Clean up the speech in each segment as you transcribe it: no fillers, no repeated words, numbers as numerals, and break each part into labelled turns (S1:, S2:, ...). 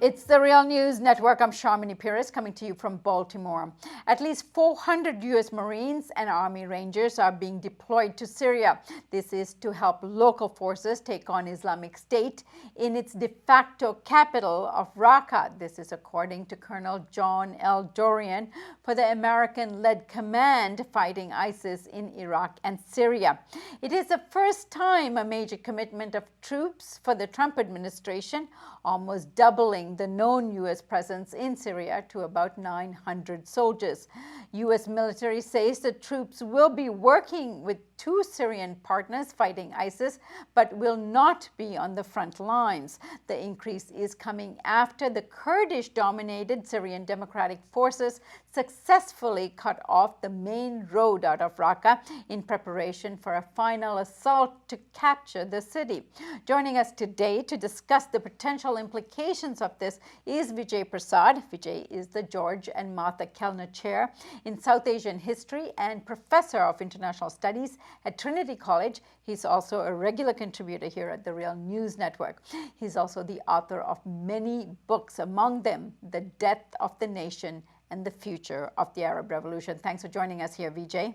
S1: It's the Real News Network. I'm Sharmini Pires coming to you from Baltimore. At least 400 U.S. Marines and Army Rangers are being deployed to Syria. This is to help local forces take on Islamic State in its de facto capital of Raqq. This is according to Colonel John L. Dorian for the American-led command fighting ISIS in Iraq and Syria. It is the first time a major commitment of troops for the Trump administration, almost doubling the known U.S. presence in Syria to about 900 soldiers. U.S. military says the troops will be working with two Syrian partners fighting ISIS, but will not be on the front lines. The increase is coming after the Kurdish-dominated Syrian Democratic Forces successfully cut off the main road out of Raqqa in preparation for a final assault to capture the city. Joining us today to discuss the potential implications of this is Vijay Prashad. Vijay is the George and Martha Kellner Chair in South Asian History and Professor of International Studies at Trinity College. He's also a regular contributor here at the Real News Network. He's also the author of many books, among them The Death of the Nation and the Future of the Arab Revolution. Thanks for joining us here, Vijay.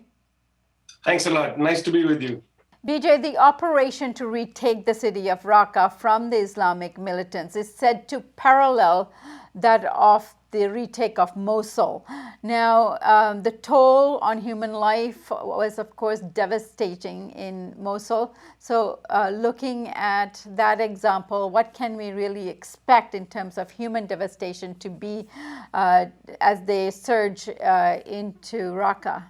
S2: Thanks a lot. Nice to be with you.
S1: Vijay, the operation to retake the city of Raqqa from the Islamic militants is said to parallel that of the retake of Mosul. Now, the toll on human life was, of course, devastating in Mosul. So looking at that example, what can we really expect in terms of human devastation to be as they surge into Raqqa?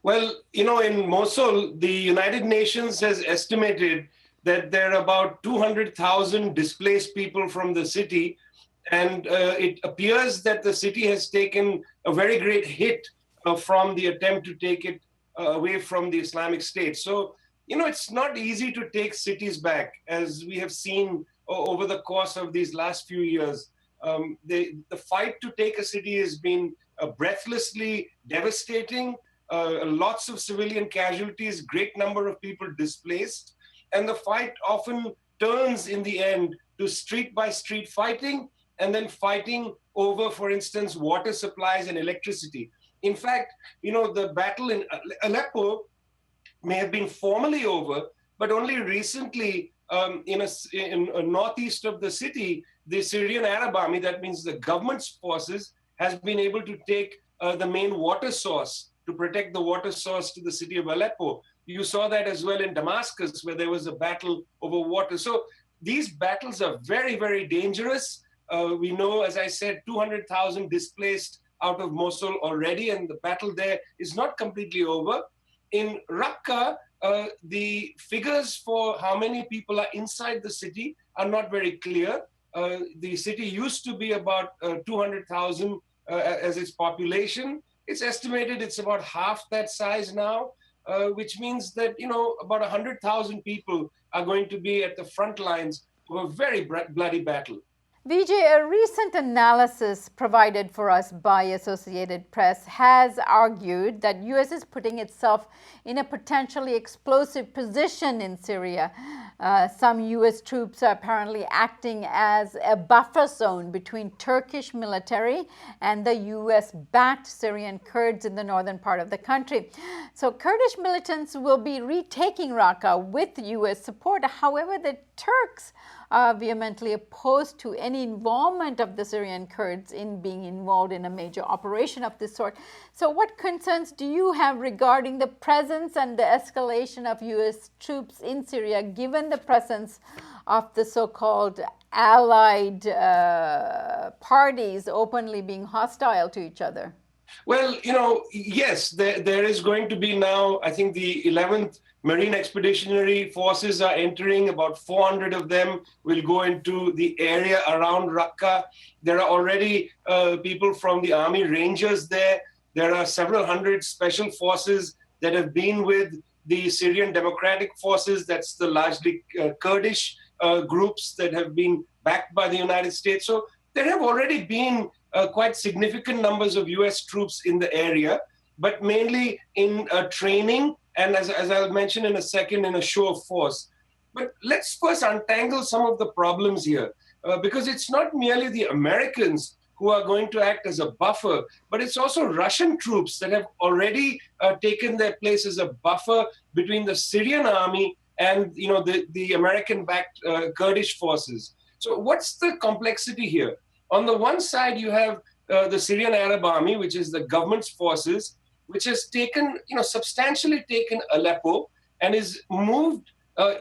S2: Well, in Mosul, the United Nations has estimated that there are about 200,000 displaced people from the city. And it appears that the city has taken a very great hit from the attempt to take it away from the Islamic State. So, it's not easy to take cities back, as we have seen over the course of these last few years. The fight to take a city has been breathlessly devastating. Lots of civilian casualties, great number of people displaced. And the fight often turns in the end to street by street fighting, and then fighting over, for instance, water supplies and electricity. In fact, the battle in Aleppo may have been formally over, but only recently in northeast of the city, the Syrian Arab Army, that means the government's forces, has been able to take the main water source to protect the water source to the city of Aleppo. You saw that as well in Damascus, where there was a battle over water. So these battles are very, very dangerous. We know, as I said, 200,000 displaced out of Mosul already, and the battle there is not completely over. In Raqqa, the figures for how many people are inside the city are not very clear. The city used to be about 200,000 as its population. It's estimated it's about half that size now, which means that, about 100,000 people are going to be at the front lines of a very bloody battle.
S1: Vijay, a recent analysis provided for us by Associated Press has argued that U.S. is putting itself in a potentially explosive position in Syria. Some U.S. troops are apparently acting as a buffer zone between Turkish military and the U.S.-backed Syrian Kurds in the northern part of the country. So Kurdish militants will be retaking Raqqa with U.S. support. However, the Turks are vehemently opposed to any involvement of the Syrian Kurds in being involved in a major operation of this sort. So what concerns do you have regarding the presence and the escalation of U.S. troops in Syria, given the presence of the so-called allied parties openly being hostile to each other?
S2: Well, yes, there is going to be now, I think the 11th Marine Expeditionary Forces are entering. About 400 of them will go into the area around Raqqa. There are already people from the Army Rangers there. There are several hundred special forces that have been with the Syrian Democratic Forces. That's the largely Kurdish groups that have been backed by the United States. So there have already been quite significant numbers of US troops in the area, but mainly in training and, as I'll mention in a second, in a show of force. But let's first untangle some of the problems here. because it's not merely the Americans who are going to act as a buffer, but it's also Russian troops that have already taken their place as a buffer between the Syrian army and the American-backed Kurdish forces. So what's the complexity here? On the one side, you have the Syrian Arab Army, which is the government's forces, which has taken, substantially taken Aleppo and is moved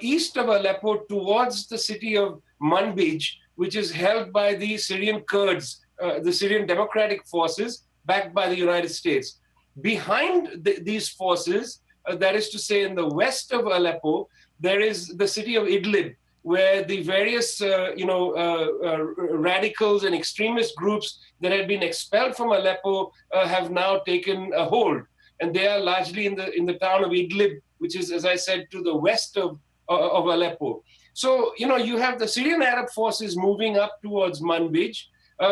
S2: east of Aleppo towards the city of Manbij, which is held by the Syrian Kurds, the Syrian Democratic Forces, backed by the United States. Behind these forces, that is to say in the west of Aleppo, there is the city of Idlib, where the various radicals and extremist groups that had been expelled from Aleppo have now taken a hold. And they are largely in the town of Idlib, which is, as I said, to the west of Aleppo. So, you have the Syrian Arab forces moving up towards Manbij.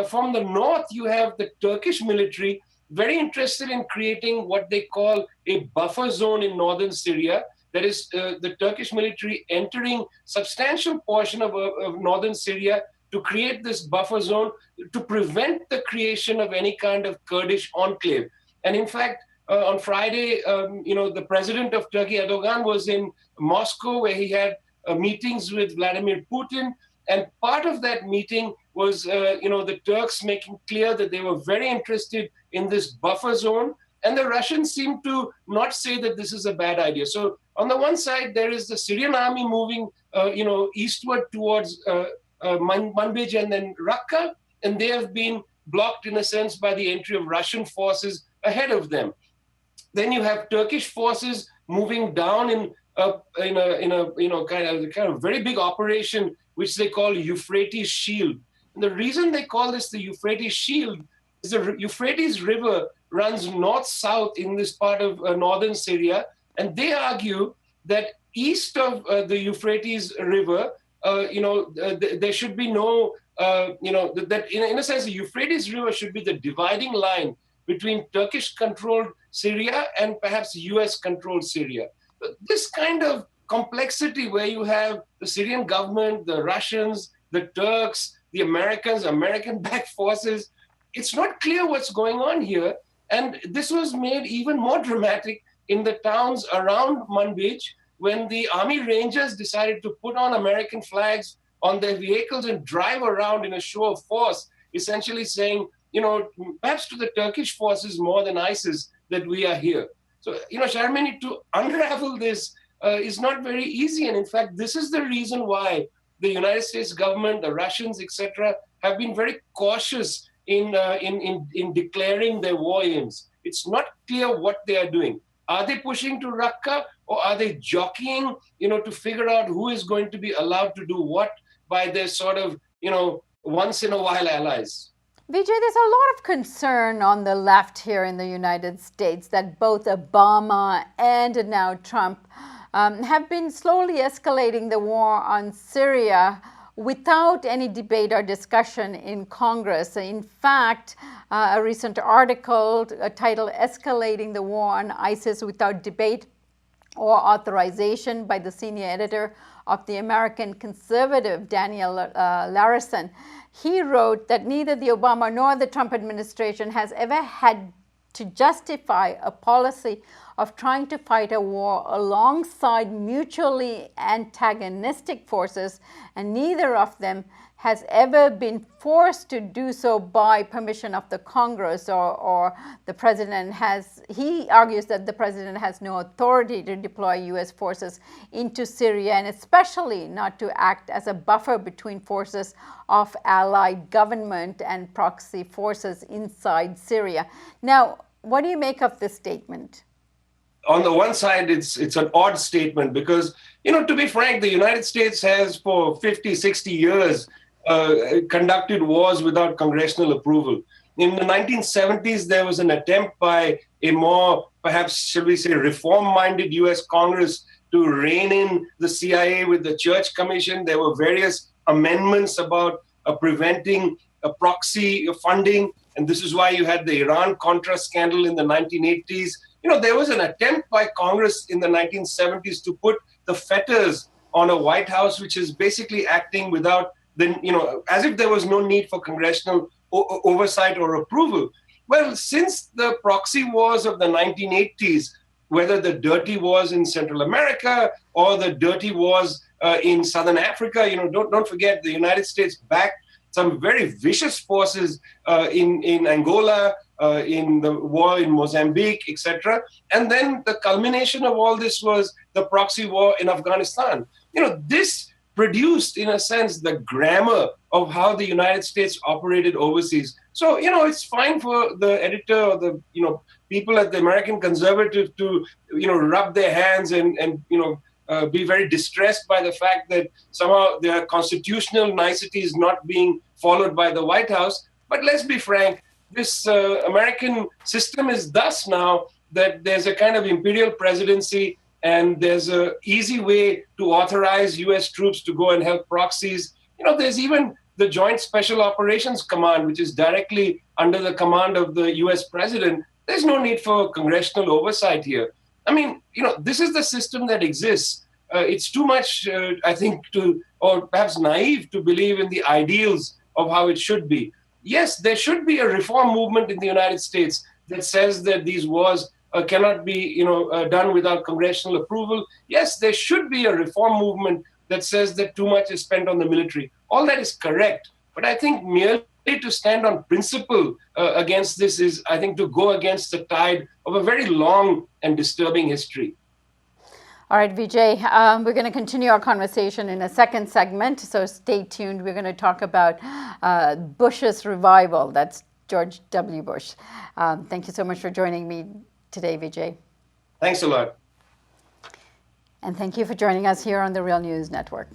S2: From the north, you have the Turkish military, very interested in creating what they call a buffer zone in northern Syria. That is the Turkish military entering substantial portion of northern Syria to create this buffer zone to prevent the creation of any kind of Kurdish enclave. And in fact, on Friday, the president of Turkey, Erdogan, was in Moscow, where he had meetings with Vladimir Putin. And part of that meeting was, the Turks making clear that they were very interested in this buffer zone. And the Russians seem to not say that this is a bad idea. So on the one side, there is the Syrian army moving, eastward towards Manbij and then Raqqa, and they have been blocked in a sense by the entry of Russian forces ahead of them. Then you have Turkish forces moving down in a kind of very big operation, which they call Euphrates Shield. And the reason they call this the Euphrates Shield is the Euphrates River runs north-south in this part of northern Syria, and they argue that east of the Euphrates River, there should be no, that in a sense, the Euphrates River should be the dividing line between Turkish-controlled Syria and perhaps US-controlled Syria. This kind of complexity where you have the Syrian government, the Russians, the Turks, the Americans, American-backed forces, it's not clear what's going on here. And this was made even more dramatic in the towns around Manbij when the Army Rangers decided to put on American flags on their vehicles and drive around in a show of force, essentially saying, perhaps to the Turkish forces more than ISIS, that we are here. So, Sharmini, to unravel this is not very easy. And in fact, this is the reason why the United States government, the Russians, etc., have been very cautious in declaring their war aims. It's not clear what they are doing. Are they pushing to Raqqa, or are they jockeying, to figure out who is going to be allowed to do what by their sort of, once in a while allies?
S1: Vijay, there's a lot of concern on the left here in the United States that both Obama and now Trump have been slowly escalating the war on Syria without any debate or discussion in Congress. In fact, a recent article titled "Escalating the War on ISIS Without Debate or Authorization" by the senior editor of the American Conservative, Daniel Larison. He wrote that neither the Obama nor the Trump administration has ever had to justify a policy of trying to fight a war alongside mutually antagonistic forces, and neither of them has ever been forced to do so by permission of the Congress or the president has. He argues that the president has no authority to deploy US forces into Syria, and especially not to act as a buffer between forces of allied government and proxy forces inside Syria. Now, what do you make of this statement?
S2: On the one side, it's an odd statement because, to be frank, the United States has for 50, 60 years conducted wars without congressional approval. In the 1970s, there was an attempt by a more, perhaps, shall we say, reform-minded US Congress to rein in the CIA with the Church Commission. There were various amendments about preventing proxy funding. And this is why you had the Iran-Contra scandal in the 1980s. There was an attempt by Congress in the 1970s to put the fetters on a White House, which is basically acting without then, as if there was no need for congressional oversight or approval. Well, since the proxy wars of the 1980s, whether the dirty wars in Central America or the dirty wars in Southern Africa, don't forget the United States backed some very vicious forces in Angola, in the war in Mozambique, etc. And then the culmination of all this was the proxy war in Afghanistan. This produced, in a sense, the grammar of how the United States operated overseas. So, it's fine for the editor or the, people at the American Conservative to, rub their hands and be very distressed by the fact that somehow there are constitutional niceties not being followed by the White House. But let's be frank, this American system is thus now that there's a kind of imperial presidency, and there's an easy way to authorize U.S. troops to go and help proxies. There's even the Joint Special Operations Command, which is directly under the command of the U.S. president. There's no need for congressional oversight here. I mean, this is the system that exists. It's too much, I think, or perhaps naive to believe in the ideals of how it should be. Yes, there should be a reform movement in the United States that says that these wars cannot be, done without congressional approval. Yes, there should be a reform movement that says that too much is spent on the military. All that is correct. But I think merely to stand on principle against this is, I think, to go against the tide of a very long and disturbing history.
S1: All right, Vijay, we're going to continue our conversation in a second segment, so stay tuned. We're going to talk about Bush's revival. That's George W. Bush. Thank you so much for joining me today, Vijay.
S2: Thanks a lot.
S1: And thank you for joining us here on the Real News Network.